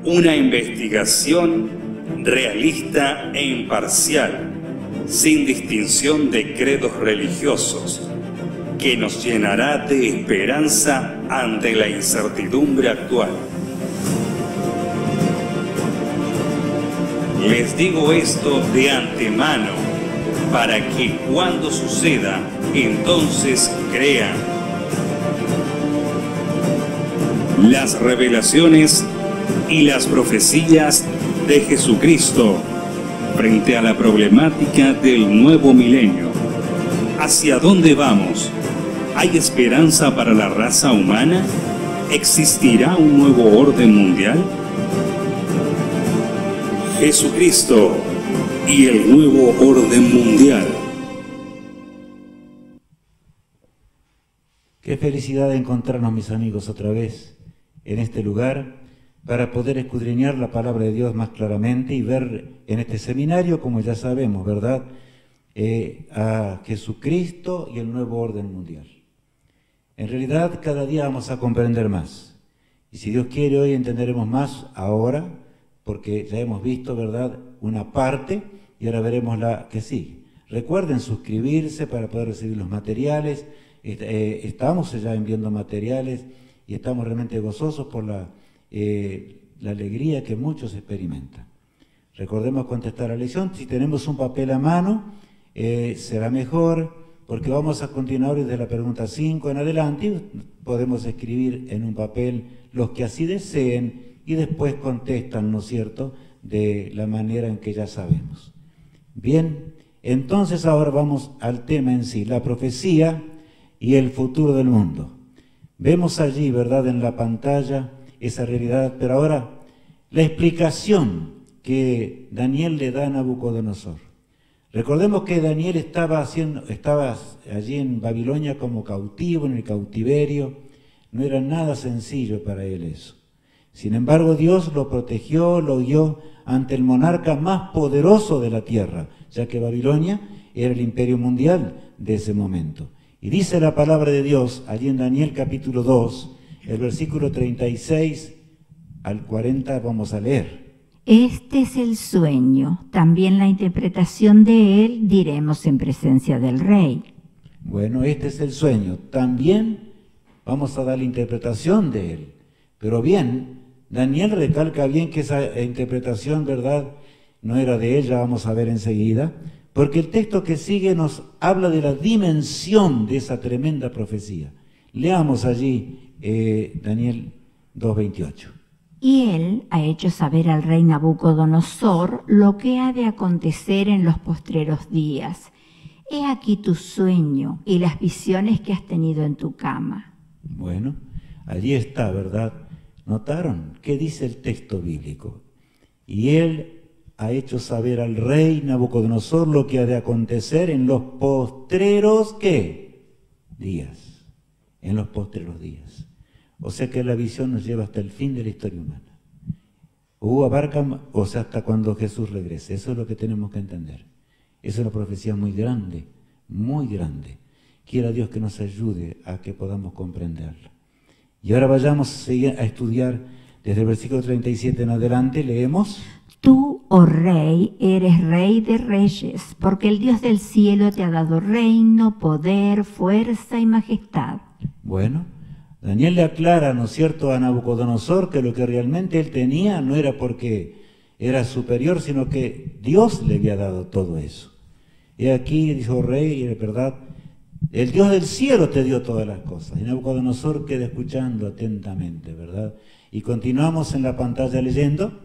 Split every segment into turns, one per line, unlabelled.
Una investigación realista e imparcial, sin distinción de credos religiosos, que nos llenará de esperanza ante la incertidumbre actual. Les digo esto de antemano, para que cuando suceda, entonces crean. Las revelaciones y las profecías de Jesucristo frente a la problemática del nuevo milenio. ¿Hacia dónde vamos? ¿Hay esperanza para la raza humana? ¿Existirá un nuevo orden mundial? Jesucristo y el nuevo orden mundial.
Qué felicidad de encontrarnos, mis amigos, otra vez en este lugar para poder escudriñar la palabra de Dios más claramente y ver en este seminario, como ya sabemos, ¿verdad?, a Jesucristo y el nuevo orden mundial. En realidad, cada día vamos a comprender más. Y si Dios quiere, hoy entenderemos más ahora, porque ya hemos visto, ¿verdad?, una parte y ahora veremos la que sigue. Recuerden suscribirse para poder recibir los materiales. Estamos ya enviando materiales y estamos realmente gozosos por la alegría que muchos experimentan. Recordemos contestar la lección. Si tenemos un papel a mano, será mejor, porque vamos a continuar desde la pregunta 5 en adelante. Podemos escribir en un papel los que así deseen y después contestan, ¿no es cierto?, de la manera en que ya sabemos. Bien, entonces ahora vamos al tema en sí, la profecía y el futuro del mundo. Vemos allí, ¿verdad?, en la pantalla esa realidad, pero ahora la explicación que Daniel le da a Nabucodonosor. Recordemos que Daniel estaba allí en Babilonia como cautivo, en el cautiverio. No era nada sencillo para él eso. Sin embargo, Dios lo protegió, lo guió ante el monarca más poderoso de la tierra, ya que Babilonia era el imperio mundial de ese momento. Y dice la palabra de Dios, allí en Daniel capítulo 2, el versículo 36 al 40, vamos a leer.
Este es el sueño, también la interpretación de él diremos en presencia del rey.
Bueno, este es el sueño, también vamos a dar la interpretación de él. Pero bien, Daniel recalca bien que esa interpretación, ¿verdad?, no era de él, ya vamos a ver enseguida, porque el texto que sigue nos habla de la dimensión de esa tremenda profecía. Leamos allí Daniel 2:28.
Y él ha hecho saber al rey Nabucodonosor lo que ha de acontecer en los postreros días. He aquí tu sueño y las visiones que has tenido en tu cama.
Bueno, allí está, ¿verdad? ¿Notaron? ¿Qué dice el texto bíblico? Y él ha hecho saber al rey Nabucodonosor lo que ha de acontecer en los postreros, ¿qué? Días. En los postreros días. O sea que la visión nos lleva hasta el fin de la historia humana. Abarca, o sea, hasta cuando Jesús regrese. Eso es lo que tenemos que entender. Es una profecía muy grande, muy grande. Quiera Dios que nos ayude a que podamos comprenderla. Y ahora vayamos a estudiar desde el versículo 37 en adelante. Leemos.
Tú, oh rey, eres rey de reyes, porque el Dios del cielo te ha dado reino, poder, fuerza y majestad.
Bueno, Daniel le aclara, ¿no es cierto?, a Nabucodonosor que lo que realmente él tenía no era porque era superior, sino que Dios le había dado todo eso. Y aquí dijo, rey, y es verdad, el Dios del cielo te dio todas las cosas. Y Nabucodonosor queda escuchando atentamente, ¿verdad? Y continuamos en la pantalla leyendo.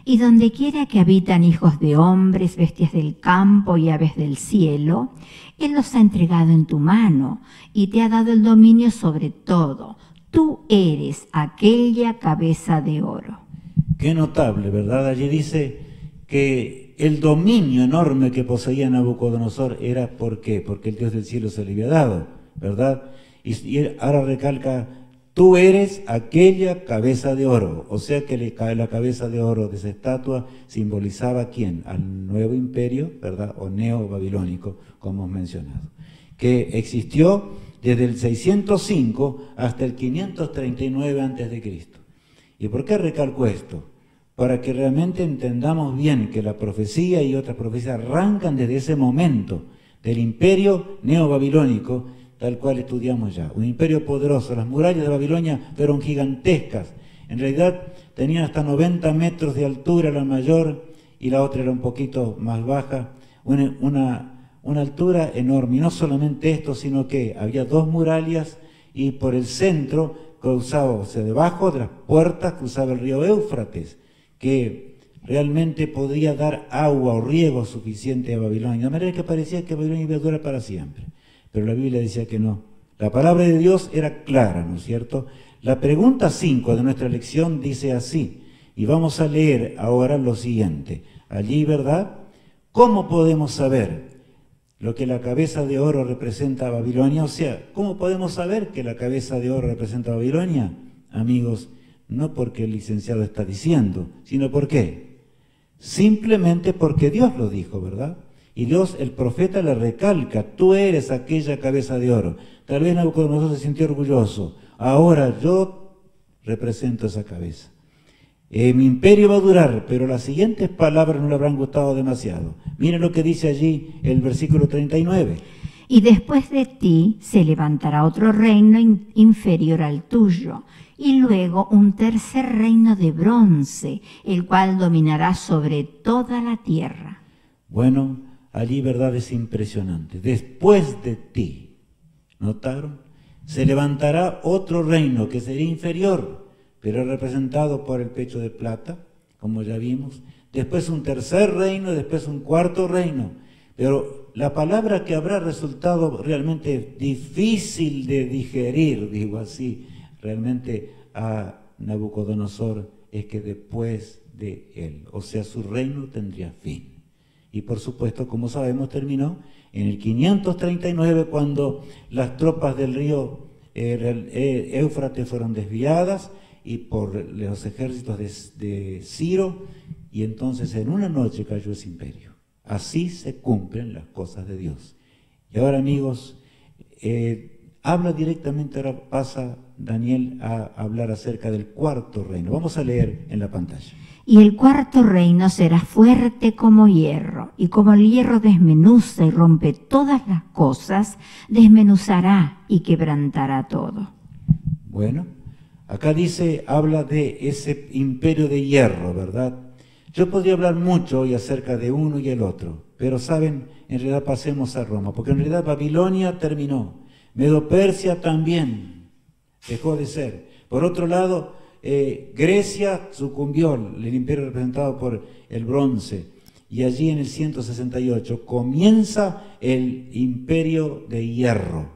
Y donde quiera que habitan hijos de hombres, bestias del campo y aves del cielo, Él los ha entregado en tu mano y te ha dado el dominio sobre todo. Tú eres aquella cabeza de oro.
Qué notable, ¿verdad? Allí dice que el dominio enorme que poseía Nabucodonosor era, ¿por qué? Porque el Dios del cielo se le había dado, ¿verdad? Y ahora recalca, tú eres aquella cabeza de oro. O sea que la cabeza de oro de esa estatua simbolizaba ¿a quién? Al nuevo imperio, ¿verdad? O neo-babilónico, como hemos mencionado, que existió desde el 605 hasta el 539 a.C. ¿Y por qué recalco esto? para que realmente entendamos bien que la profecía y otras profecías arrancan desde ese momento del imperio neobabilónico, tal cual estudiamos ya. Un imperio poderoso. Las murallas de Babilonia fueron gigantescas. En realidad tenían hasta 90 metros de altura la mayor, y la otra era un poquito más baja. Una altura enorme. Y no solamente esto, sino que había 2 murallas, y por el centro cruzaba, o sea, debajo de las puertas cruzaba el río Éufrates, que realmente podía dar agua o riego suficiente a Babilonia. De manera que parecía que Babilonia iba a durar para siempre. Pero la Biblia decía que no. La palabra de Dios era clara, ¿no es cierto? La pregunta 5 de nuestra lección dice así, y vamos a leer ahora lo siguiente. Allí, ¿verdad? ¿Cómo podemos saber lo que la cabeza de oro representa a Babilonia? O sea, ¿cómo podemos saber que la cabeza de oro representa a Babilonia? Amigos, no porque el licenciado está diciendo, sino ¿por qué? Simplemente porque Dios lo dijo, ¿verdad? Y Dios, el profeta, le recalca, tú eres aquella cabeza de oro. Tal vez Nabucodonosor se sintió orgulloso. Ahora yo represento esa cabeza. Mi imperio va a durar, pero las siguientes palabras no le habrán gustado demasiado. Miren lo que dice allí el versículo 39.
Y después de ti se levantará otro reino inferior al tuyo, y luego un tercer reino de bronce, el cual dominará sobre toda la tierra.
Bueno, allí, verdad, es impresionante. Después de ti, ¿notaron? Se levantará otro reino que sería inferior, pero representado por el pecho de plata, como ya vimos. Después un tercer reino, después un cuarto reino. Pero la palabra que habrá resultado realmente difícil de digerir, digo así, realmente a Nabucodonosor, es que después de él, o sea, su reino tendría fin. Y por supuesto, como sabemos, terminó en el 539, cuando las tropas del río Éufrates fueron desviadas y por los ejércitos de Ciro, y entonces en una noche cayó ese imperio. Así se cumplen las cosas de Dios. Y ahora, amigos, habla directamente, ahora pasa Daniel a hablar acerca del cuarto reino. Vamos a leer en la pantalla.
Y el cuarto reino será fuerte como hierro, y como el hierro desmenuza y rompe todas las cosas, desmenuzará y quebrantará todo.
Bueno, acá dice, habla de ese imperio de hierro, ¿verdad? Yo podría hablar mucho hoy acerca de uno y el otro, pero saben, en realidad pasemos a Roma, porque en realidad Babilonia terminó, Medo-Persia también dejó de ser. Por otro lado, Grecia sucumbió, el imperio representado por el bronce, y allí en el 168 comienza el imperio de hierro,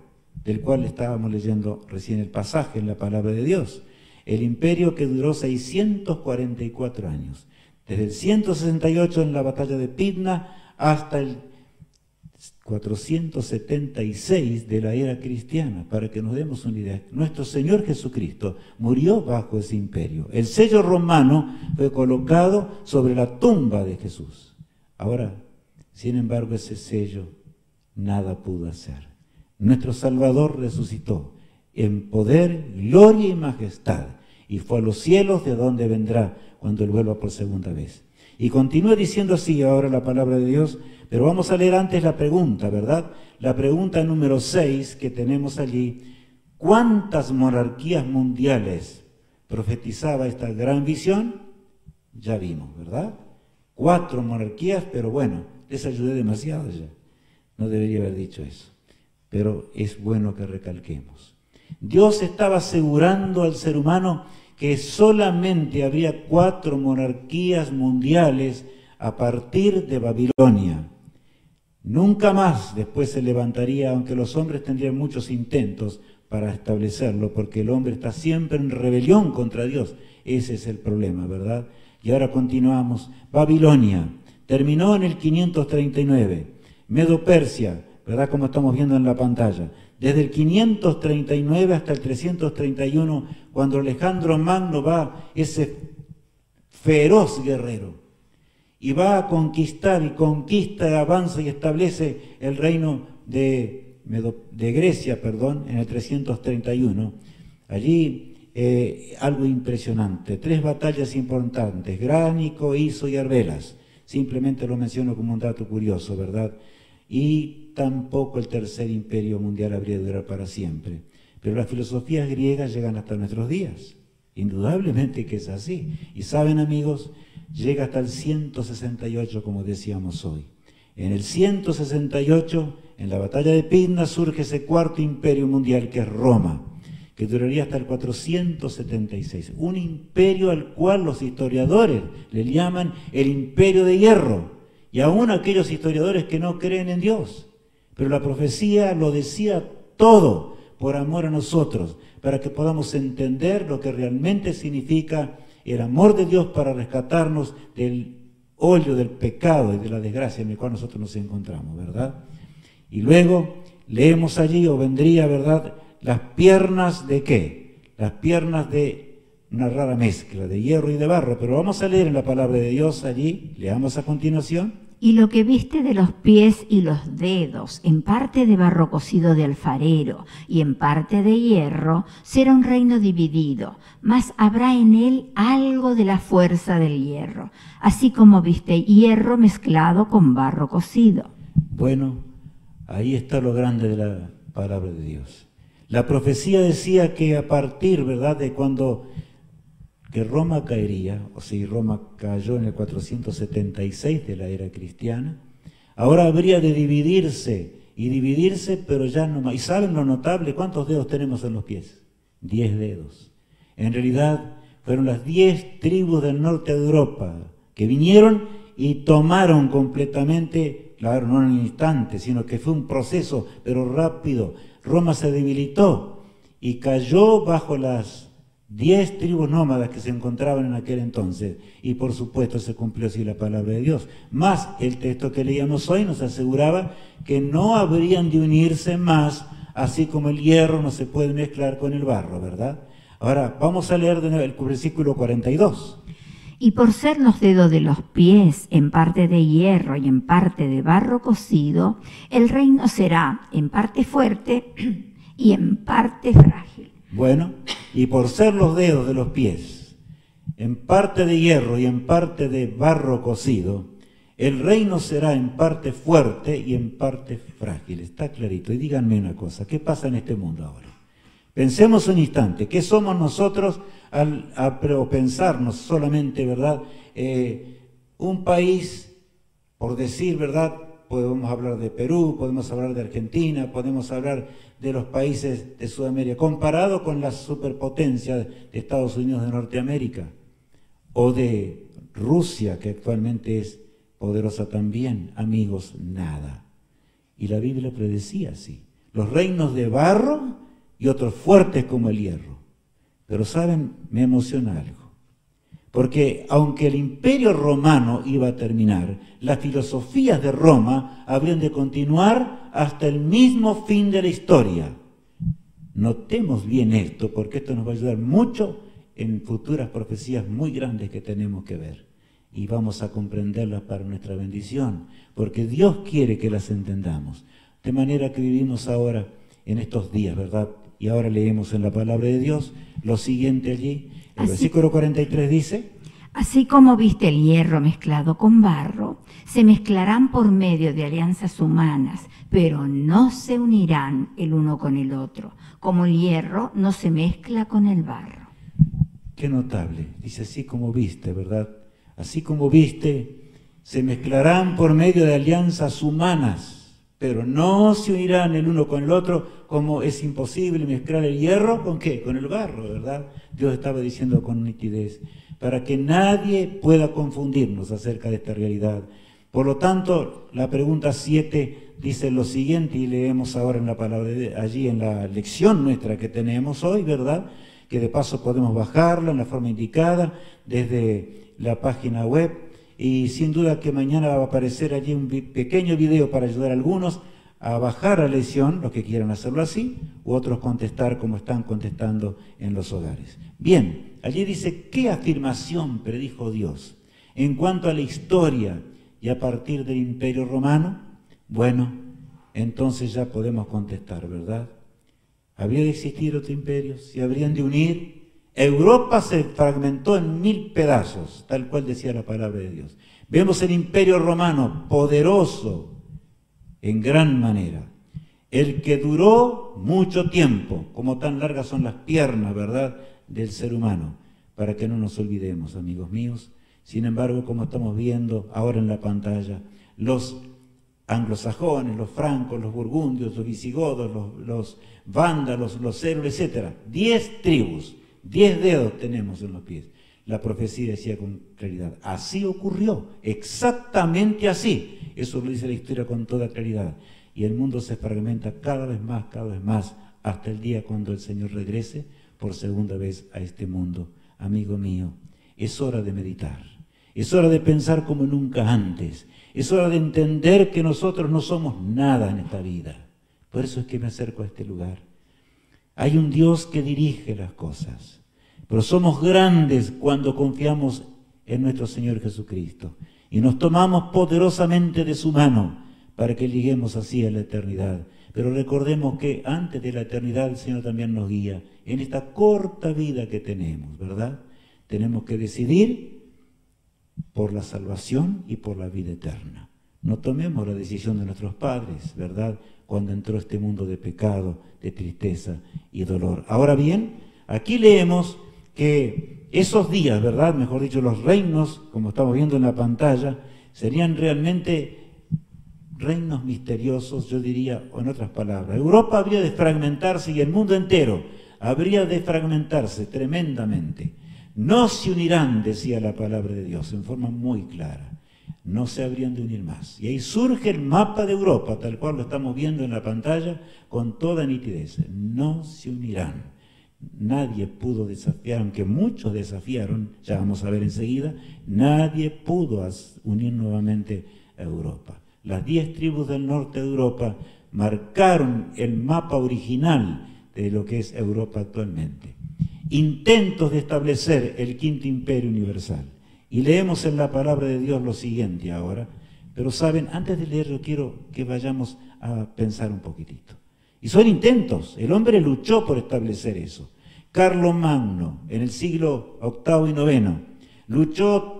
del cual estábamos leyendo recién el pasaje en la palabra de Dios. El imperio que duró 644 años. Desde el 168 en la batalla de Pidna hasta el 476 de la era cristiana, para que nos demos una idea. Nuestro Señor Jesucristo murió bajo ese imperio. El sello romano fue colocado sobre la tumba de Jesús. Ahora, sin embargo, ese sello nada pudo hacer. Nuestro Salvador resucitó en poder, gloria y majestad, y fue a los cielos, de donde vendrá cuando Él vuelva por segunda vez. Y continúa diciendo así ahora la palabra de Dios, pero vamos a leer antes la pregunta, ¿verdad? La pregunta número 6 que tenemos allí. ¿Cuántas monarquías mundiales profetizaba esta gran visión? Ya vimos, ¿verdad? 4 monarquías, pero bueno, les ayudé demasiado ya. No debería haber dicho eso, pero es bueno que recalquemos. Dios estaba asegurando al ser humano que solamente habría 4 monarquías mundiales a partir de Babilonia. Nunca más después se levantaría, aunque los hombres tendrían muchos intentos para establecerlo, porque el hombre está siempre en rebelión contra Dios. Ese es el problema, ¿verdad? Y ahora continuamos. Babilonia terminó en el 539. Medo-Persia, ¿verdad? Como estamos viendo en la pantalla. Desde el 539 hasta el 331, cuando Alejandro Magno va, ese feroz guerrero, y va a conquistar y conquista, avanza y establece el reino de Grecia, en el 331. Allí algo impresionante. 3 batallas importantes, Gránico, Iso y Arbelas. Simplemente lo menciono como un dato curioso, ¿verdad? Y tampoco el Tercer Imperio Mundial habría de durar para siempre. Pero las filosofías griegas llegan hasta nuestros días. Indudablemente que es así. Y saben, amigos, llega hasta el 168, como decíamos hoy. En el 168, en la batalla de Pydna, surge ese cuarto imperio mundial que es Roma, que duraría hasta el 476. Un imperio al cual los historiadores le llaman el imperio de hierro, y aún aquellos historiadores que no creen en Dios. Pero la profecía lo decía todo por amor a nosotros, para que podamos entender lo que realmente significa el amor de Dios para rescatarnos del hoyo del pecado y de la desgracia en el cual nosotros nos encontramos, ¿verdad? Y luego leemos allí, o vendría, ¿verdad?, las piernas de ¿qué? Las piernas de una rara mezcla de hierro y de barro, pero vamos a leer en la palabra de Dios allí, leamos a continuación.
Y lo que viste de los pies y los dedos, en parte de barro cocido de alfarero y en parte de hierro, será un reino dividido, mas habrá en él algo de la fuerza del hierro, así como viste hierro mezclado con barro cocido.
Bueno, ahí está lo grande de la palabra de Dios. La profecía decía que a partir, ¿verdad?, de cuando que Roma caería, o sea, Roma cayó en el 476 de la era cristiana, ahora habría de dividirse, pero ya no más. ¿Y saben lo notable? ¿Cuántos dedos tenemos en los pies? 10 dedos. En realidad fueron las 10 tribus del norte de Europa que vinieron y tomaron completamente, claro, no en un instante, sino que fue un proceso, pero rápido. Roma se debilitó y cayó bajo las 10 tribus nómadas que se encontraban en aquel entonces, y por supuesto se cumplió así la palabra de Dios. Más el texto que leíamos hoy nos aseguraba que no habrían de unirse más, así como el hierro no se puede mezclar con el barro, ¿verdad? Ahora vamos a leer de nuevo el versículo 42.
Y por ser los dedos de los pies en parte de hierro y en parte de barro cocido, el reino será en parte fuerte y en parte frágil.
Bueno, y por ser los dedos de los pies en parte de hierro y en parte de barro cocido, el reino será en parte fuerte y en parte frágil. Está clarito. Y díganme una cosa, ¿qué pasa en este mundo ahora? Pensemos un instante, ¿qué somos nosotros al pensarnos solamente, ¿verdad? Un país, por decir, ¿verdad? Podemos hablar de Perú, podemos hablar de Argentina, podemos hablar de los países de Sudamérica, comparado con la superpotencia de Estados Unidos de Norteamérica, o de Rusia, que actualmente es poderosa también. Amigos, nada. Y la Biblia predecía así. Los reinos de barro y otros fuertes como el hierro. Pero ¿saben? Me emociona algo. Porque aunque el imperio romano iba a terminar, las filosofías de Roma habrían de continuar hasta el mismo fin de la historia. Notemos bien esto, porque esto nos va a ayudar mucho en futuras profecías muy grandes que tenemos que ver. Y vamos a comprenderlas para nuestra bendición, porque Dios quiere que las entendamos. De manera que vivimos ahora en estos días, ¿verdad? Y ahora leemos en la palabra de Dios lo siguiente allí. El versículo 43 dice:
así como viste el hierro mezclado con barro, se mezclarán por medio de alianzas humanas, pero no se unirán el uno con el otro, como el hierro no se mezcla con el barro.
Qué notable. Dice, así como viste, ¿verdad? Así como viste, se mezclarán por medio de alianzas humanas, pero no se unirán el uno con el otro, como es imposible mezclar el hierro ¿con qué? Con el barro, ¿verdad? Dios estaba diciendo con nitidez, para que nadie pueda confundirnos acerca de esta realidad. Por lo tanto, la pregunta 7 dice lo siguiente, y leemos ahora en la palabra allí en la lección nuestra que tenemos hoy, ¿verdad? Que de paso podemos bajarla en la forma indicada desde la página web. Y sin duda que mañana va a aparecer allí un pequeño video para ayudar a algunos a bajar la lección, los que quieran hacerlo así, u otros contestar como están contestando en los hogares. Bien, allí dice, ¿qué afirmación predijo Dios en cuanto a la historia y a partir del Imperio Romano? Bueno, entonces ya podemos contestar, ¿verdad? ¿Habría de existir otro imperio? ¿Se habrían de unir Europa se fragmentó en 1000 pedazos, tal cual decía la palabra de Dios. Vemos el Imperio Romano, poderoso en gran manera. El que duró mucho tiempo, como tan largas son las piernas, ¿verdad?, del ser humano, para que no nos olvidemos, amigos míos. Sin embargo, como estamos viendo ahora en la pantalla, los anglosajones, los francos, los burgundios, los visigodos, los vándalos, los cérules, etc. 10 tribus, 10 dedos tenemos en los pies. La profecía decía con claridad, así ocurrió, exactamente así. Eso lo dice la historia con toda claridad. Y el mundo se fragmenta cada vez más, hasta el día cuando el Señor regrese por segunda vez a este mundo. Amigo mío, es hora de meditar, es hora de pensar como nunca antes, es hora de entender que nosotros no somos nada en esta vida. Por eso es que me acerco a este lugar. Hay un Dios que dirige las cosas, pero somos grandes cuando confiamos en nuestro Señor Jesucristo y nos tomamos poderosamente de su mano para que lleguemos así a la eternidad. Pero recordemos que antes de la eternidad el Señor también nos guía en esta corta vida que tenemos, ¿verdad? Tenemos que decidir por la salvación y por la vida eterna. No tomemos la decisión de nuestros padres, ¿verdad?, cuando entró este mundo de pecado, de tristeza y dolor. Ahora bien, aquí leemos que esos días, ¿verdad?, mejor dicho, los reinos, como estamos viendo en la pantalla, serían realmente reinos misteriosos, yo diría, o en otras palabras. Europa habría de fragmentarse y el mundo entero habría de fragmentarse tremendamente. No se unirán, decía la palabra de Dios, en forma muy clara. No se habrían de unir más. Y ahí surge el mapa de Europa, tal cual lo estamos viendo en la pantalla, con toda nitidez. No se unirán. Nadie pudo desafiar, aunque muchos desafiaron, ya vamos a ver enseguida, nadie pudo unir nuevamente a Europa. Las 10 tribus del norte de Europa marcaron el mapa original de lo que es Europa actualmente. Intentos de establecer el quinto imperio universal. Y leemos en la palabra de Dios lo siguiente ahora, pero saben, antes de leerlo quiero que vayamos a pensar un poquitito. Y son intentos, el hombre luchó por establecer eso. Carlomagno, en el siglo VIII y IX, luchó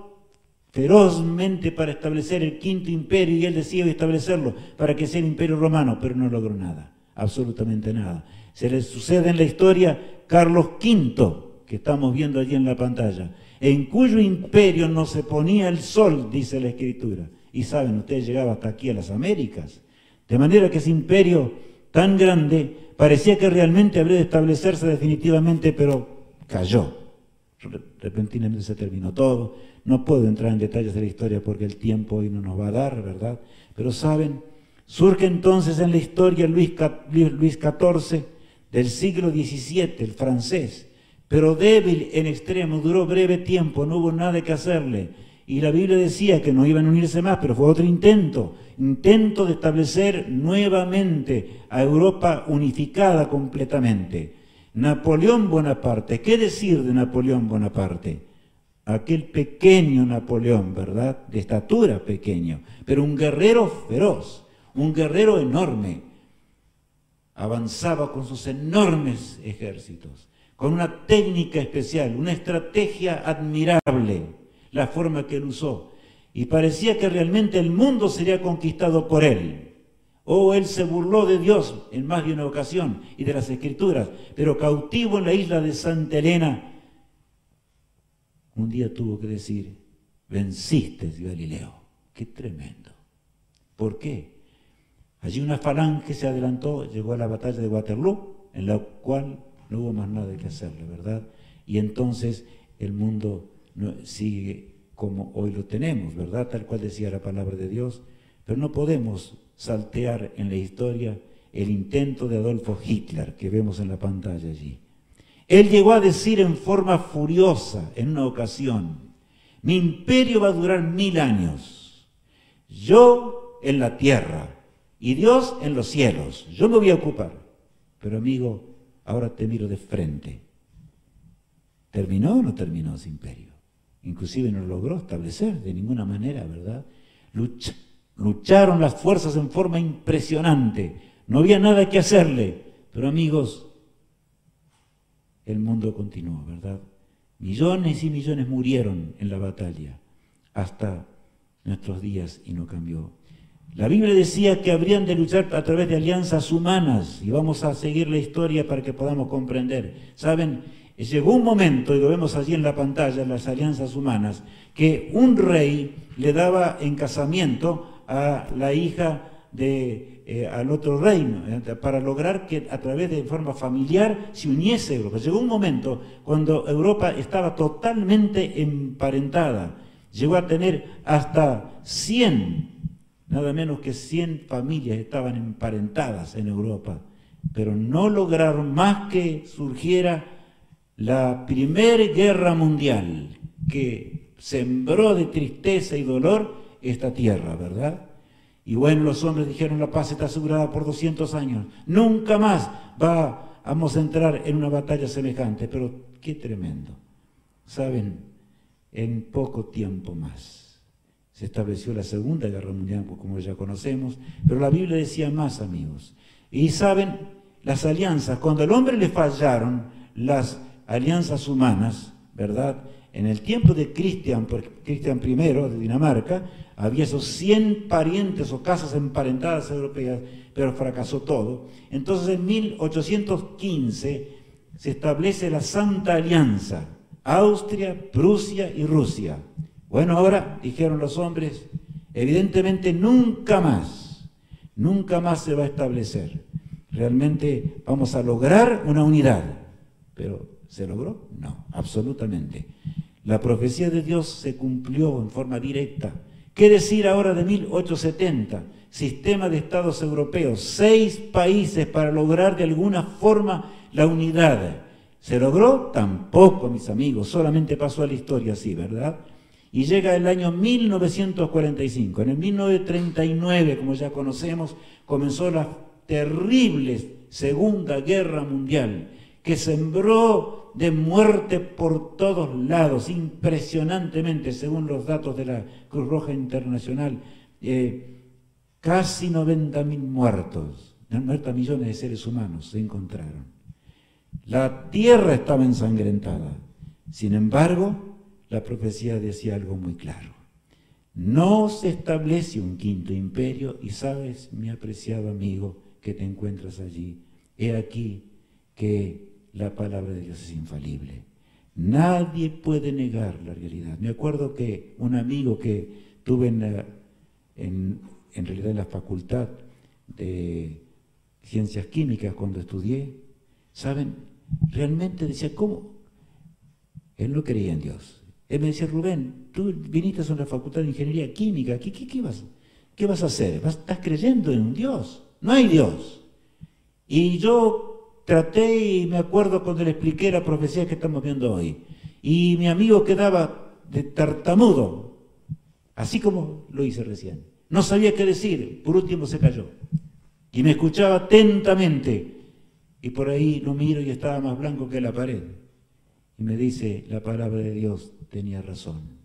ferozmente para establecer el quinto imperio y él decía establecerlo para que sea el imperio romano, pero no logró nada, absolutamente nada. Se le sucede en la historia Carlos V, que estamos viendo allí en la pantalla, en cuyo imperio no se ponía el sol, dice la Escritura. Y saben, ustedes llegaba hasta aquí a las Américas. De manera que ese imperio tan grande parecía que realmente habría de establecerse definitivamente, pero cayó. Repentinamente se terminó todo. No puedo entrar en detalles de la historia porque el tiempo hoy no nos va a dar, ¿verdad? Pero saben, surge entonces en la historia Luis XIV del siglo XVII, el francés, pero débil en extremo, duró breve tiempo, no hubo nada que hacerle. Y la Biblia decía que no iban a unirse más, pero fue otro intento de establecer nuevamente a Europa unificada completamente. Napoleón Bonaparte, ¿qué decir de Napoleón Bonaparte? Aquel pequeño Napoleón, ¿verdad?, de estatura pequeño, pero un guerrero feroz, un guerrero enorme. Avanzaba con sus enormes ejércitos, con una técnica especial, una estrategia admirable, la forma que él usó. Y parecía que realmente el mundo sería conquistado por él. Oh, él se burló de Dios en más de una ocasión y de las Escrituras, pero cautivo en la isla de Santa Elena, un día tuvo que decir, venciste, Galileo. Qué tremendo. ¿Por qué? Allí una falange se adelantó, llegó a la batalla de Waterloo, en la cual no hubo más nada que hacerle, ¿verdad? Y entonces el mundo sigue como hoy lo tenemos, ¿verdad? Tal cual decía la palabra de Dios. Pero no podemos saltear en la historia el intento de Adolfo Hitler, que vemos en la pantalla allí. Él llegó a decir en forma furiosa en una ocasión, mi imperio va a durar 1000 años, yo en la tierra y Dios en los cielos, yo me voy a ocupar. Pero amigo, ahora te miro de frente. ¿Terminó o no terminó ese imperio? Inclusive no lo logró establecer de ninguna manera, ¿verdad? Lucharon las fuerzas en forma impresionante, no había nada que hacerle, pero amigos, el mundo continuó, ¿verdad? Millones y millones murieron en la batalla hasta nuestros días y no cambió. La Biblia decía que habrían de luchar a través de alianzas humanas, y vamos a seguir la historia para que podamos comprender. ¿Saben? Llegó un momento, y lo vemos allí en la pantalla, las alianzas humanas, que un rey le daba en casamiento a la hija al otro reino, para lograr que a través de forma familiar se uniese Europa. Llegó un momento cuando Europa estaba totalmente emparentada, llegó a tener hasta 100, nada menos que 100 familias estaban emparentadas en Europa, pero no lograron más que surgiera la Primera Guerra Mundial, que sembró de tristeza y dolor esta tierra, ¿verdad? Y bueno, los hombres dijeron, la paz está asegurada por 200 años. Nunca más vamos a entrar en una batalla semejante. Pero qué tremendo. ¿Saben? En poco tiempo más se estableció la Segunda Guerra Mundial, como ya conocemos. Pero la Biblia decía más, amigos. Y saben, las alianzas, cuando al hombre le fallaron las alianzas humanas, ¿verdad? En el tiempo de Cristian I de Dinamarca, había esos 100 parientes o casas emparentadas europeas, pero fracasó todo. Entonces en 1815 se establece la Santa Alianza, Austria, Prusia y Rusia. Bueno, ahora, dijeron los hombres, evidentemente nunca más se va a establecer. Realmente vamos a lograr una unidad, pero ¿se logró? No, absolutamente. La profecía de Dios se cumplió en forma directa. ¿Qué decir ahora de 1870? Sistema de estados europeos, 6 países para lograr de alguna forma la unidad. ¿Se logró? Tampoco, mis amigos, solamente pasó a la historia así, ¿verdad? Y llega el año 1945. En el 1939, como ya conocemos, comenzó la terrible Segunda Guerra Mundial, que sembró de muerte por todos lados, impresionantemente, según los datos de la Cruz Roja Internacional, casi 90.000 muertos, 90 millones de seres humanos se encontraron. La tierra estaba ensangrentada. Sin embargo, la profecía decía algo muy claro. No se establece un quinto imperio, y sabes, mi apreciado amigo, que te encuentras allí, he aquí que la palabra de Dios es infalible. Nadie puede negar la realidad. Me acuerdo que un amigo que tuve en realidad en la facultad de Ciencias Químicas cuando estudié, ¿saben? Realmente decía, ¿cómo? Él no creía en Dios. Él me decía, Rubén, tú viniste a una facultad de Ingeniería Química, ¿qué vas a hacer? ¿Estás creyendo en un Dios? No hay Dios. Y yo traté, y me acuerdo cuando le expliqué la profecía que estamos viendo hoy, y mi amigo quedaba de tartamudo, así como lo hice recién. No sabía qué decir, por último se cayó. Y me escuchaba atentamente, y por ahí lo miro y estaba más blanco que la pared. Y me dice, la palabra de Dios tenía razón.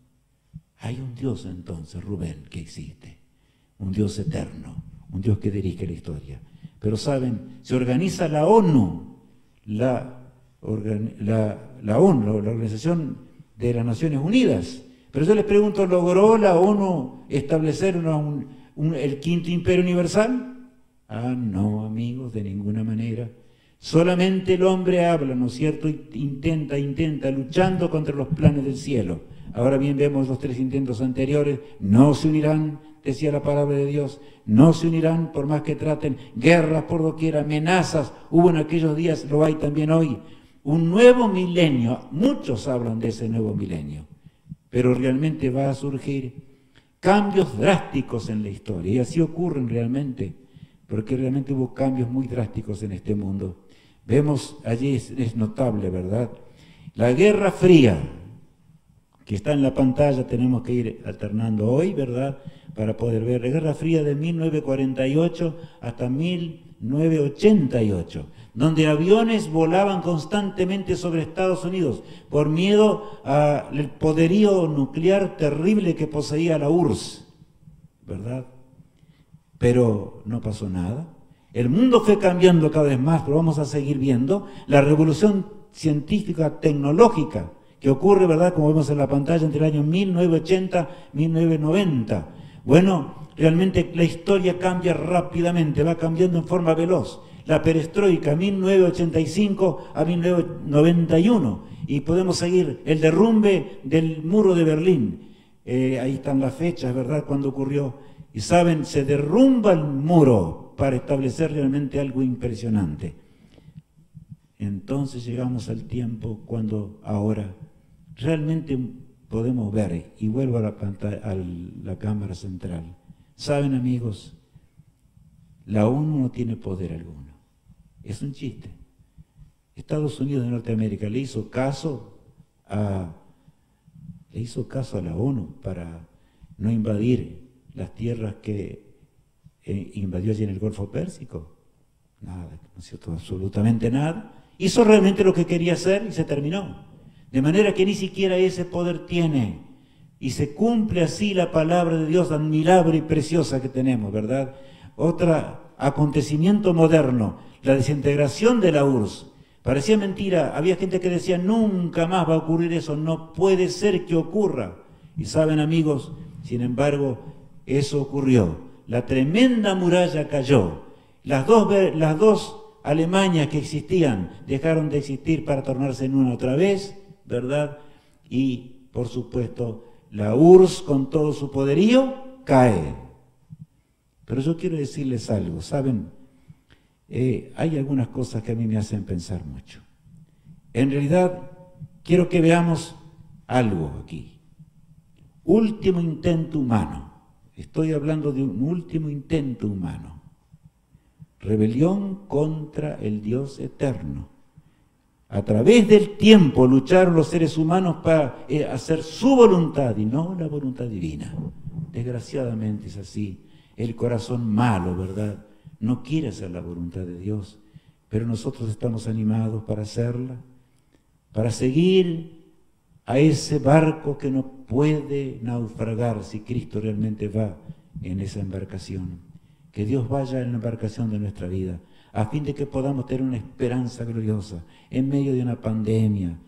Hay un Dios entonces, Rubén, que existe. Un Dios eterno, un Dios que dirige la historia. Pero saben, se organiza la ONU, la Organización de las Naciones Unidas. Pero yo les pregunto, ¿logró la ONU establecer el quinto imperio universal? Ah, no, amigos, de ninguna manera. Solamente el hombre habla, ¿no es cierto? Intenta, luchando contra los planes del cielo. Ahora bien, vemos los 3 intentos anteriores, no se unirán, decía la palabra de Dios, no se unirán por más que traten, guerras por doquier, amenazas, hubo en aquellos días, lo hay también hoy. Un nuevo milenio, muchos hablan de ese nuevo milenio, pero realmente va a surgir cambios drásticos en la historia, y así ocurren realmente, porque realmente hubo cambios muy drásticos en este mundo. Vemos allí, es notable, ¿verdad? La Guerra Fría, que está en la pantalla, tenemos que ir alternando hoy, ¿verdad?, para poder ver. La Guerra Fría de 1948 hasta 1988, donde aviones volaban constantemente sobre Estados Unidos por miedo al poderío nuclear terrible que poseía la URSS, ¿verdad? Pero no pasó nada. El mundo fue cambiando cada vez más, pero vamos a seguir viendo. La Revolución científica, tecnológica, que ocurre, ¿verdad?, como vemos en la pantalla, entre el año 1980 y 1990. Bueno, realmente la historia cambia rápidamente, va cambiando en forma veloz. La perestroika, 1985 a 1991, y podemos seguir el derrumbe del muro de Berlín. Ahí están las fechas, ¿verdad?, cuando ocurrió. Y saben, se derrumba el muro para establecer realmente algo impresionante. Entonces llegamos al tiempo cuando ahora realmente podemos ver, y vuelvo a la pantalla, a la cámara central. Saben, amigos, la ONU no tiene poder alguno. Es un chiste. Estados Unidos de Norteamérica le hizo caso a la ONU para no invadir las tierras que invadió allí en el Golfo Pérsico. Nada, no es cierto, absolutamente nada. Hizo realmente lo que quería hacer y se terminó. De manera que ni siquiera ese poder tiene. Y se cumple así la palabra de Dios admirable y preciosa que tenemos, ¿verdad? Otro acontecimiento moderno, la desintegración de la URSS. Parecía mentira, había gente que decía, nunca más va a ocurrir eso, no puede ser que ocurra. Y saben, amigos, sin embargo, eso ocurrió. La tremenda muralla cayó. Las dos Alemanias que existían dejaron de existir para tornarse en una otra vez, ¿verdad? Y, por supuesto, la URSS con todo su poderío cae. Pero yo quiero decirles algo, ¿saben? Hay algunas cosas que a mí me hacen pensar mucho. En realidad, quiero que veamos algo aquí. Último intento humano. Estoy hablando de un último intento humano. Rebelión contra el Dios eterno. A través del tiempo lucharon los seres humanos para hacer su voluntad y no la voluntad divina. Desgraciadamente es así. El corazón malo, ¿verdad?, no quiere hacer la voluntad de Dios, pero nosotros estamos animados para hacerla, para seguir a ese barco que no puede naufragar si Cristo realmente va en esa embarcación. Que Dios vaya en la embarcación de nuestra vida, a fin de que podamos tener una esperanza gloriosa en medio de una pandemia,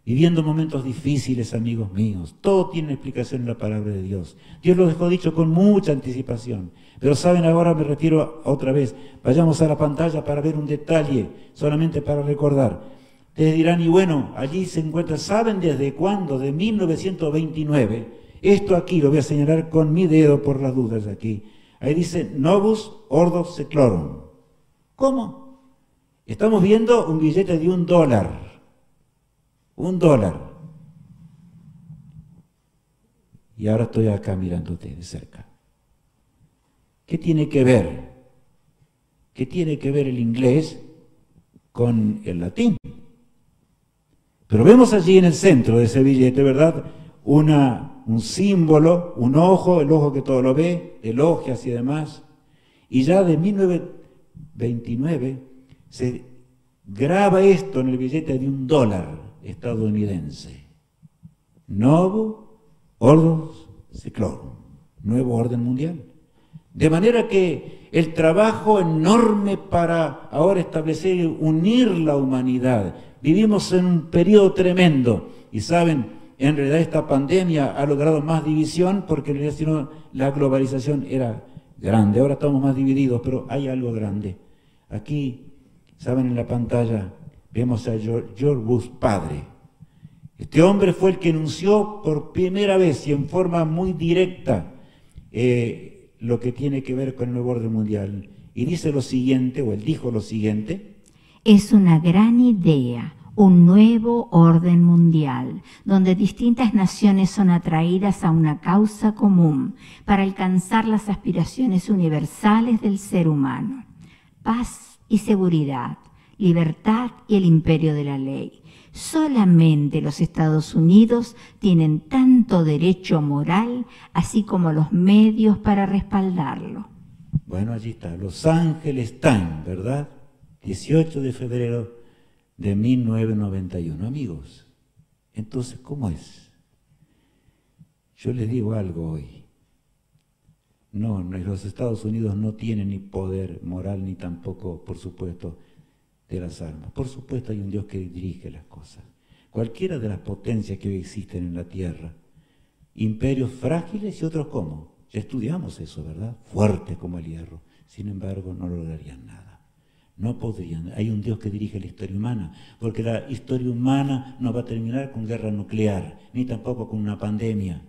viviendo momentos difíciles, amigos míos. Todo tiene explicación en la palabra de Dios. Dios lo dejó dicho con mucha anticipación. Pero saben, ahora me refiero otra vez. Vayamos a la pantalla para ver un detalle, solamente para recordar. Ustedes dirán, y bueno, allí se encuentra, ¿saben desde cuándo? De 1929. Esto aquí lo voy a señalar con mi dedo por las dudas aquí. Ahí dice Novus Ordo Seclorum. ¿Cómo? Estamos viendo un billete de $1. $1. Y ahora estoy acá mirándote de cerca. ¿Qué tiene que ver? ¿Qué tiene que ver el inglés con el latín? Pero vemos allí en el centro de ese billete, ¿verdad?, un símbolo, un ojo, el ojo que todo lo ve, elogias y demás. Y ya de 1929 se graba esto en el billete de $1 estadounidense. Novo Ordo Seclorum, nuevo orden mundial. De manera que el trabajo enorme para ahora establecer y unir la humanidad. Vivimos en un periodo tremendo y saben, en realidad esta pandemia ha logrado más división porque en realidad si no, la globalización era grande. Ahora estamos más divididos, pero hay algo grande. Aquí, saben, en la pantalla vemos a George Bush padre. Este hombre fue el que anunció por primera vez y en forma muy directa lo que tiene que ver con el nuevo orden mundial. Y dice lo siguiente, o él dijo lo siguiente.
Es una gran idea, un nuevo orden mundial, donde distintas naciones son atraídas a una causa común para alcanzar las aspiraciones universales del ser humano. Paz y seguridad, libertad y el imperio de la ley. Solamente los Estados Unidos tienen tanto derecho moral, así como los medios para respaldarlo.
Bueno, allí está, Los Angeles Times, ¿verdad? 18 de febrero de 1991. Amigos, entonces, ¿cómo es? Yo les digo algo hoy. No, los Estados Unidos no tienen ni poder moral, ni tampoco, por supuesto, de las almas. Por supuesto hay un Dios que dirige las cosas. Cualquiera de las potencias que hoy existen en la tierra, imperios frágiles y otros como, ya estudiamos eso, ¿verdad? Fuertes como el hierro, sin embargo no lograrían nada. No podrían. Hay un Dios que dirige la historia humana, porque la historia humana no va a terminar con guerra nuclear, ni tampoco con una pandemia.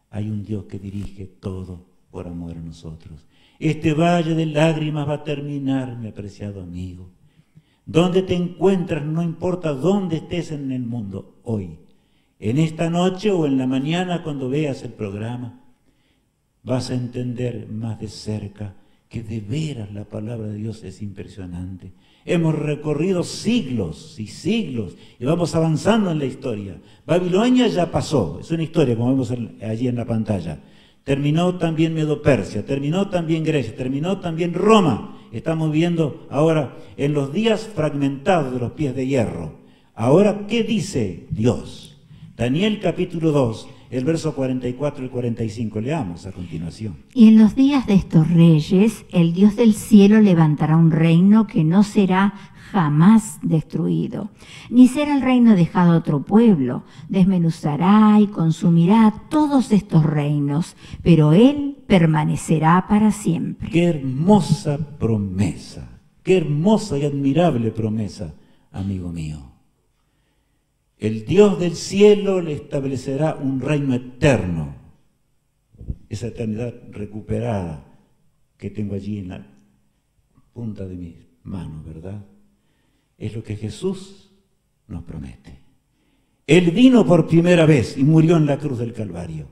Hay un Dios que dirige todo por amor a nosotros. Este valle de lágrimas va a terminar, mi apreciado amigo. Donde te encuentras, no importa dónde estés en el mundo hoy, en esta noche o en la mañana cuando veas el programa, vas a entender más de cerca que de veras la palabra de Dios es impresionante. Hemos recorrido siglos y siglos y vamos avanzando en la historia. Babilonia ya pasó, es una historia como vemos allí en la pantalla. Terminó también Medo-Persia, terminó también Grecia, terminó también Roma. Estamos viendo ahora en los días fragmentados de los pies de hierro. Ahora, ¿qué dice Dios? Daniel capítulo 2, el verso 44 y 45, leamos a continuación.
Y en los días de estos reyes, el Dios del cielo levantará un reino que no será jamás destruido, ni será el reino dejado a otro pueblo. Desmenuzará y consumirá todos estos reinos, pero él permanecerá para siempre.
Qué hermosa promesa, qué hermosa y admirable promesa, amigo mío. El Dios del cielo le establecerá un reino eterno, esa eternidad recuperada que tengo allí en la punta de mis manos, ¿verdad? Es lo que Jesús nos promete. Él vino por primera vez y murió en la cruz del Calvario.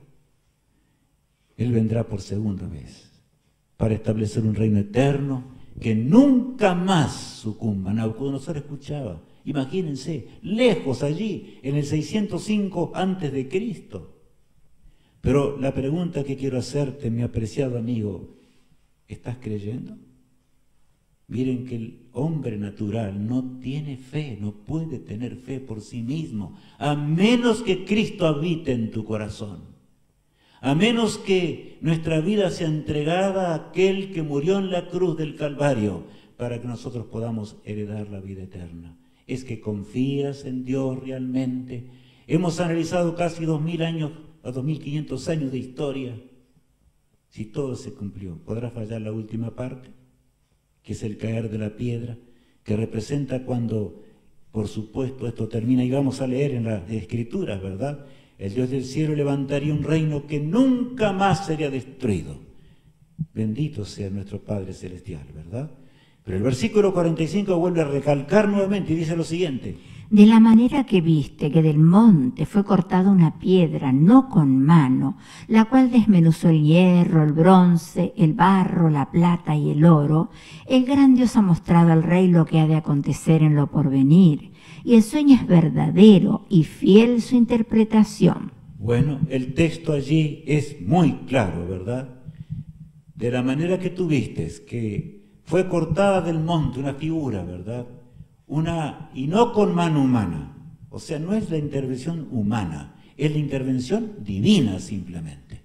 Él vendrá por segunda vez para establecer un reino eterno que nunca más sucumba. Nabucodonosor escuchaba. Imagínense, lejos allí, en el 605 antes de Cristo. Pero la pregunta que quiero hacerte, mi apreciado amigo, ¿estás creyendo? Miren que el hombre natural no tiene fe, no puede tener fe por sí mismo, a menos que Cristo habite en tu corazón. A menos que nuestra vida sea entregada a aquel que murió en la cruz del Calvario para que nosotros podamos heredar la vida eterna. Es que confías en Dios realmente. Hemos analizado casi 2000 años a 2500 años de historia. Si todo se cumplió, ¿podrá fallar la última parte? Que es el caer de la piedra, que representa cuando, por supuesto, esto termina, y vamos a leer en las Escrituras, ¿verdad? El Dios del cielo levantaría un reino que nunca más sería destruido. Bendito sea nuestro Padre Celestial, ¿verdad? Pero el versículo 45 vuelve a recalcar nuevamente y dice lo siguiente.
De la manera que viste que del monte fue cortada una piedra, no con mano, la cual desmenuzó el hierro, el bronce, el barro, la plata y el oro, el gran Dios ha mostrado al rey lo que ha de acontecer en lo porvenir, y el sueño es verdadero y fiel su interpretación.
Bueno, el texto allí es muy claro, ¿verdad? De la manera que tú vistes, que fue cortada del monte una figura, ¿verdad? Y no con mano humana, o sea, no es la intervención humana, es la intervención divina simplemente.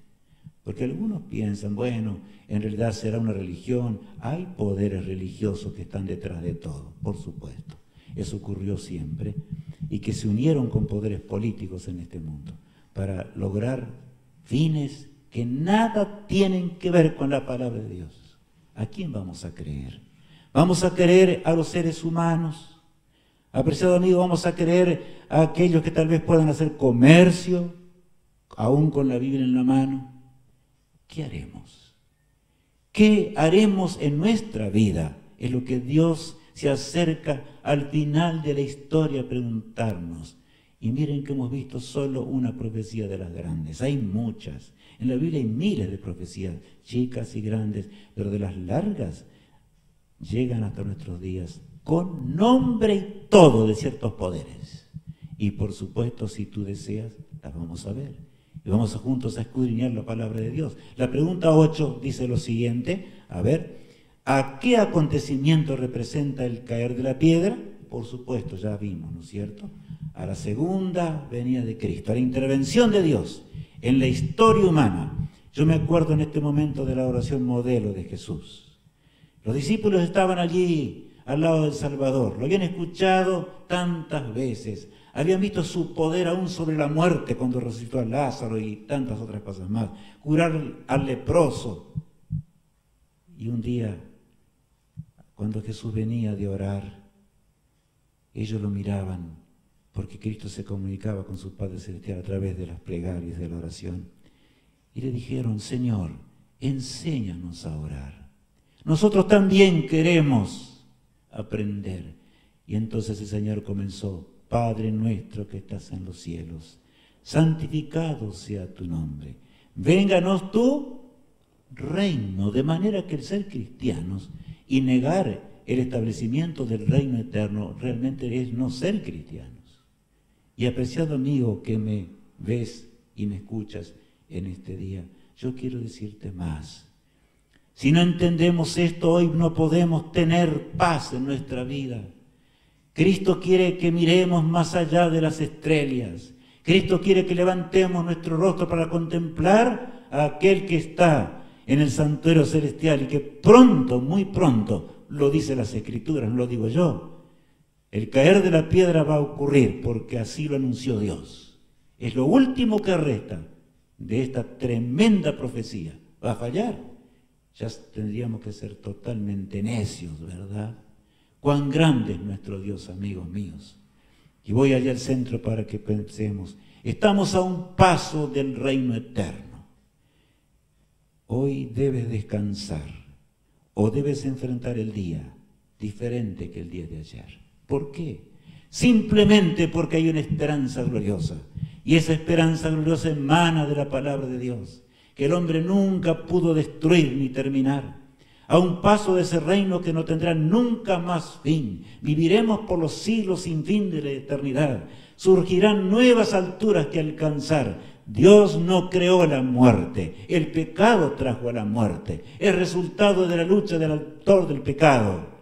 Porque algunos piensan, bueno, en realidad será una religión, hay poderes religiosos que están detrás de todo, por supuesto. Eso ocurrió siempre, y que se unieron con poderes políticos en este mundo para lograr fines que nada tienen que ver con la palabra de Dios. ¿A quién vamos a creer? ¿Vamos a creer a los seres humanos? Apreciado amigo, vamos a creer a aquellos que tal vez puedan hacer comercio, aún con la Biblia en la mano. ¿Qué haremos? ¿Qué haremos en nuestra vida? Es lo que Dios se acerca al final de la historia a preguntarnos. Y miren que hemos visto solo una profecía de las grandes. Hay muchas. En la Biblia hay miles de profecías, chicas y grandes, pero de las largas llegan hasta nuestros días con nombre y todo de ciertos poderes. Y por supuesto, si tú deseas, las vamos a ver. Y vamos juntos a escudriñar la palabra de Dios. La pregunta 8 dice lo siguiente, a ver, ¿a qué acontecimiento representa el caer de la piedra? Por supuesto, ya vimos, ¿no es cierto? A la segunda venida de Cristo, a la intervención de Dios en la historia humana. Yo me acuerdo en este momento de la oración modelo de Jesús. Los discípulos estaban allí al lado del Salvador. Lo habían escuchado tantas veces. Habían visto su poder aún sobre la muerte cuando resucitó a Lázaro y tantas otras cosas más. Curar al leproso. Y un día, cuando Jesús venía de orar, ellos lo miraban, porque Cristo se comunicaba con su Padre Celestial a través de las plegarias, de la oración. Y le dijeron: Señor, enséñanos a orar. Nosotros también queremos aprender. Y entonces el Señor comenzó: Padre nuestro que estás en los cielos, santificado sea tu nombre. Vénganos tu reino. De manera que el ser cristianos y negar el establecimiento del reino eterno realmente es no ser cristianos. Y apreciado amigo que me ves y me escuchas en este día, yo quiero decirte más. Si no entendemos esto hoy, no podemos tener paz en nuestra vida. Cristo quiere que miremos más allá de las estrellas. Cristo quiere que levantemos nuestro rostro para contemplar a aquel que está en el santuario celestial y que pronto, muy pronto, lo dice las Escrituras, no lo digo yo, el caer de la piedra va a ocurrir porque así lo anunció Dios. Es lo último que resta de esta tremenda profecía. ¿Va a fallar? Ya tendríamos que ser totalmente necios, ¿verdad? Cuán grande es nuestro Dios, amigos míos. Y voy allá al centro para que pensemos. Estamos a un paso del reino eterno. Hoy debes descansar o debes enfrentar el día diferente que el día de ayer. ¿Por qué? Simplemente porque hay una esperanza gloriosa. Y esa esperanza gloriosa emana de la palabra de Dios, que el hombre nunca pudo destruir ni terminar. A un paso de ese reino que no tendrá nunca más fin. Viviremos por los siglos sin fin de la eternidad. Surgirán nuevas alturas que alcanzar. Dios no creó la muerte. El pecado trajo a la muerte. Es resultado de la lucha del autor del pecado.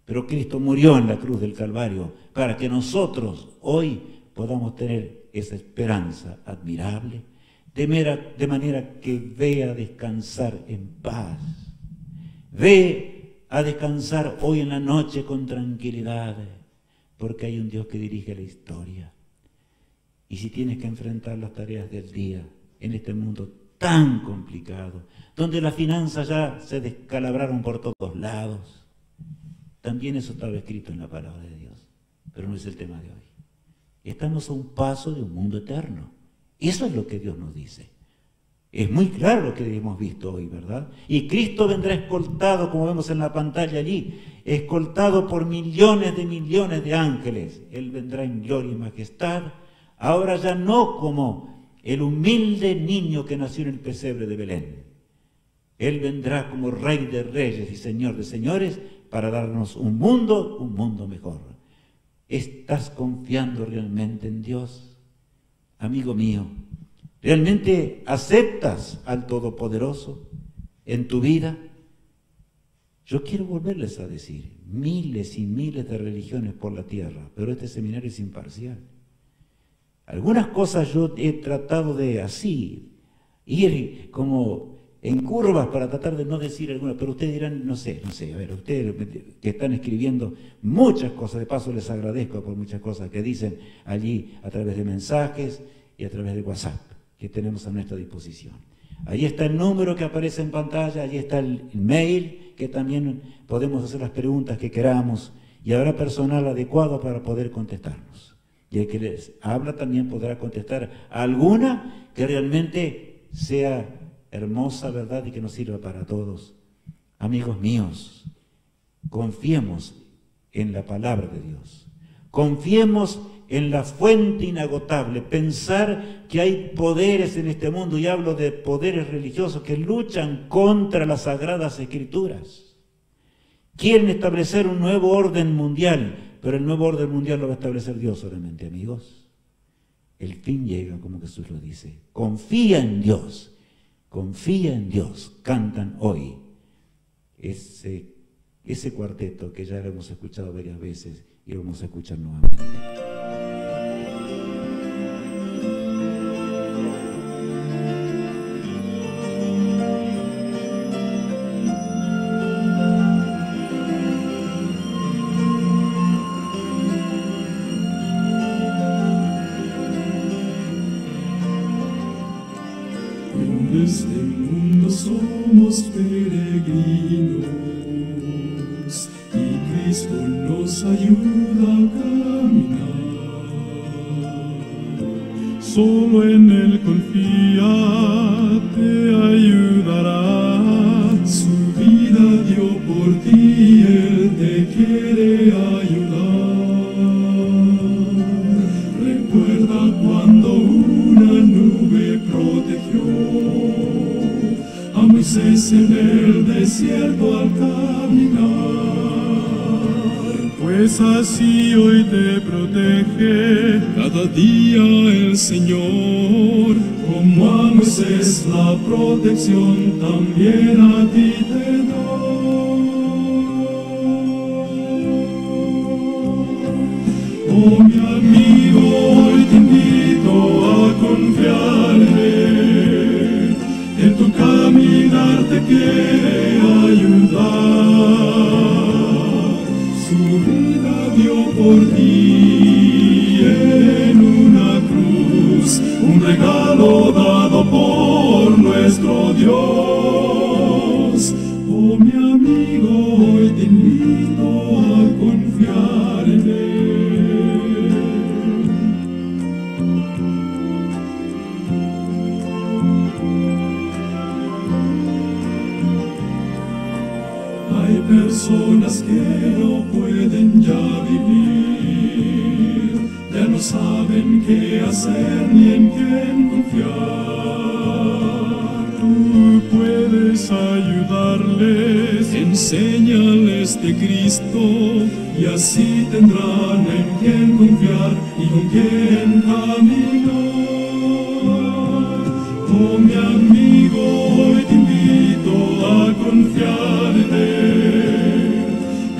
Pero Cristo murió en la cruz del Calvario para que nosotros hoy podamos tener esa esperanza admirable, de manera que ve a descansar en paz. Ve a descansar hoy en la noche con tranquilidad, porque hay un Dios que dirige la historia. Y si tienes que enfrentar las tareas del día en este mundo tan complicado, donde las finanzas ya se descalabraron por todos lados, también eso estaba escrito en la palabra de Dios, pero no es el tema de hoy. Estamos a un paso de un mundo eterno. Eso es lo que Dios nos dice. Es muy claro lo que hemos visto hoy, ¿verdad? Y Cristo vendrá escoltado, como vemos en la pantalla allí, escoltado por millones de ángeles. Él vendrá en gloria y majestad, ahora ya no como el humilde niño que nació en el pesebre de Belén. Él vendrá como Rey de reyes y Señor de señores para darnos un mundo mejor. ¿Estás confiando realmente en Dios? Amigo mío, ¿realmente aceptas al Todopoderoso en tu vida? Yo quiero volverles a decir, miles y miles de religiones por la tierra, pero este seminario es imparcial. Algunas cosas yo he tratado de así, ir como en curvas para tratar de no decir algunas, pero ustedes dirán, no sé, a ver, ustedes que están escribiendo muchas cosas, de paso les agradezco por muchas cosas que dicen allí a través de mensajes y a través de WhatsApp que tenemos a nuestra disposición. Ahí está el número que aparece en pantalla, allí está el mail, que también podemos hacer las preguntas que queramos y habrá personal adecuado para poder contestarnos. Y el que les habla también podrá contestar alguna que realmente sea hermosa, ¿verdad? Y que nos sirva para todos. Amigos míos, confiemos en la palabra de Dios. Confiemos en la fuente inagotable. Pensar que hay poderes en este mundo, y hablo de poderes religiosos, que luchan contra las sagradas escrituras. Quieren establecer un nuevo orden mundial, pero el nuevo orden mundial lo va a establecer Dios solamente, amigos. El fin llega, como Jesús lo dice. Confía en Dios. Confía en Dios. Cantan hoy ese cuarteto que ya lo hemos escuchado varias veces y lo vamos a escuchar nuevamente.
este mundo somos peregrinos y Cristo nos ayuda a caminar. Solo en Él confía, te ayudará. Su vida dio por ti, Él te quiere ayudar. Recuerda cuando una nube protegió a Moisés en el desierto al caminar. Pues así hoy te protege cada día el Señor. Como a Moisés la protección también a ti te doy. Oh mi amigo, hoy te invito a confiar en Él. En tu caminar te quiere ayudar. Su vida dio por ti en una cruz, un regalo dado por nuestro Dios. Oh mi amigo, hoy te invito a confiar en Él. Hay personas que no pueden ya vivir, ya no saben qué hacer ni en quién confiar. Tú puedes ayudarles, enséñales de Cristo, y así tendrán en quién confiar y con quién caminar. Oh mi amigo, hoy te invito a confiar en Él.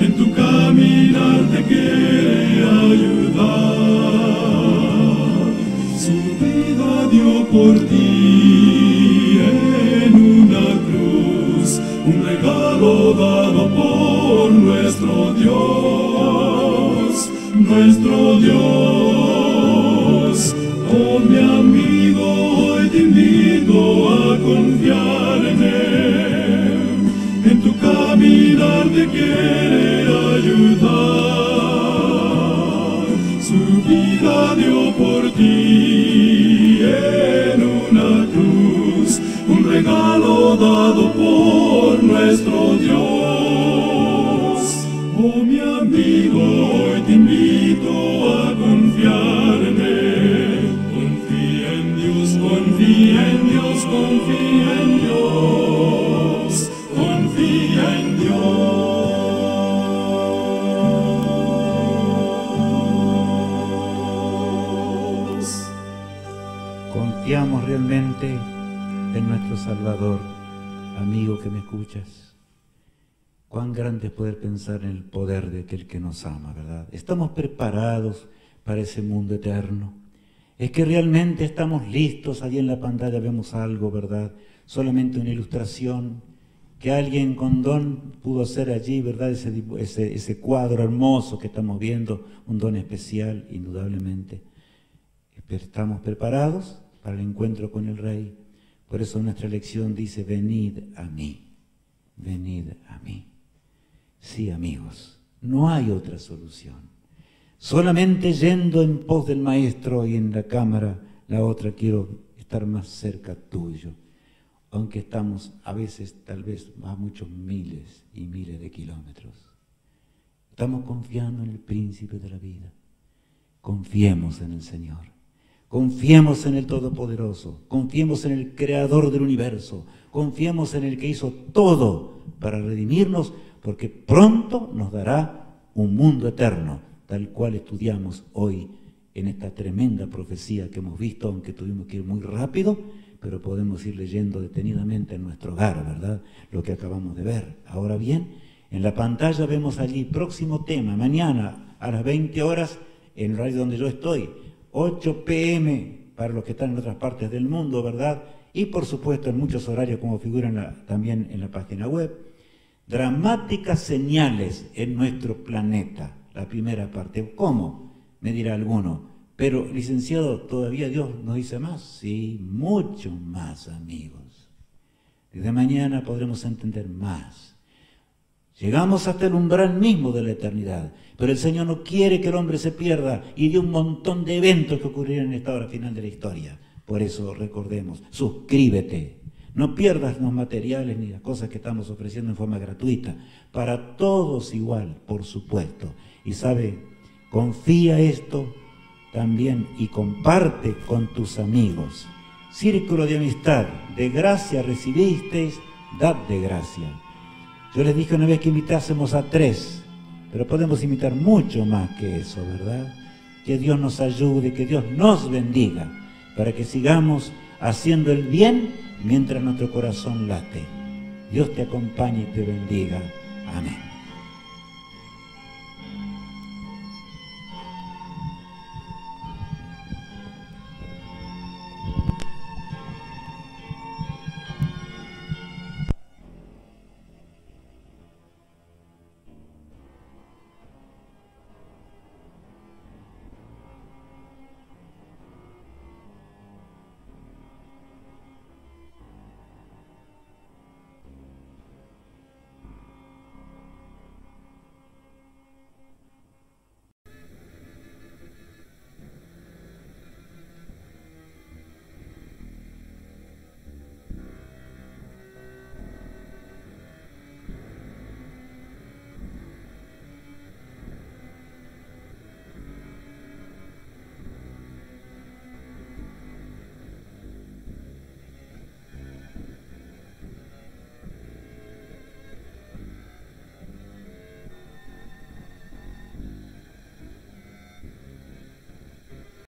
En tu caminar te quiere ayudar. Su vida dio por ti en una cruz, un regalo dado por nuestro Dios, nuestro Dios. Oh mi amigo, hoy te invito a confiar en Él. En tu caminar te quiere ayudar. Su vida dio por ti en una cruz, un regalo dado por nuestro Dios. Oh mi amigo, hoy te invito a confiar en Él. Confía en Dios, confía en Dios, confía en Dios, confía en Dios.
Confiamos realmente en nuestro Salvador. Amigo que me escuchas, cuán grande es poder pensar en el poder de aquel que nos ama, ¿verdad? Estamos preparados para ese mundo eterno. Es que realmente estamos listos. Allí en la pantalla vemos algo, ¿verdad? Solamente una ilustración que alguien con don pudo hacer allí, ¿verdad? Ese cuadro hermoso que estamos viendo, un don especial, indudablemente. Estamos preparados para el encuentro con el Rey. Por eso nuestra lección dice: venid a mí, venid a mí. Sí, amigos, no hay otra solución. Solamente yendo en pos del Maestro, y en la cámara, la otra, quiero estar más cerca tuyo. Aunque estamos a veces, tal vez, a muchos miles y miles de kilómetros. Estamos confiando en el Príncipe de la vida. Confiemos en el Señor. Confiemos en el Todopoderoso. Confiemos en el Creador del universo. Confiemos en el que hizo todo para redimirnos, porque pronto nos dará un mundo eterno, tal cual estudiamos hoy en esta tremenda profecía que hemos visto, aunque tuvimos que ir muy rápido, pero podemos ir leyendo detenidamente en nuestro hogar, ¿verdad? Lo que acabamos de ver. Ahora bien, en la pantalla vemos allí próximo tema, mañana a las 20 horas, en el horario donde yo estoy, 8 p.m. para los que están en otras partes del mundo, ¿verdad? Y por supuesto en muchos horarios como figuran también en la página web. Dramáticas señales en nuestro planeta, la primera parte. ¿Cómo? Me dirá alguno. Pero, licenciado, ¿todavía Dios nos dice más? Sí, mucho más, amigos. Desde mañana podremos entender más. Llegamos hasta el umbral mismo de la eternidad, pero el Señor no quiere que el hombre se pierda y de un montón de eventos que ocurrieron en esta hora final de la historia. Por eso recordemos, suscríbete. No pierdas los materiales ni las cosas que estamos ofreciendo en forma gratuita. Para todos igual, por supuesto. Y sabe, confía esto también y comparte con tus amigos. Círculo de amistad, de gracia recibisteis, dad de gracia. Yo les dije una vez que invitásemos a 3, pero podemos invitar mucho más que eso, ¿verdad? Que Dios nos ayude, que Dios nos bendiga, para que sigamos haciendo el bien mientras nuestro corazón late. Dios te acompañe y te bendiga. Amén.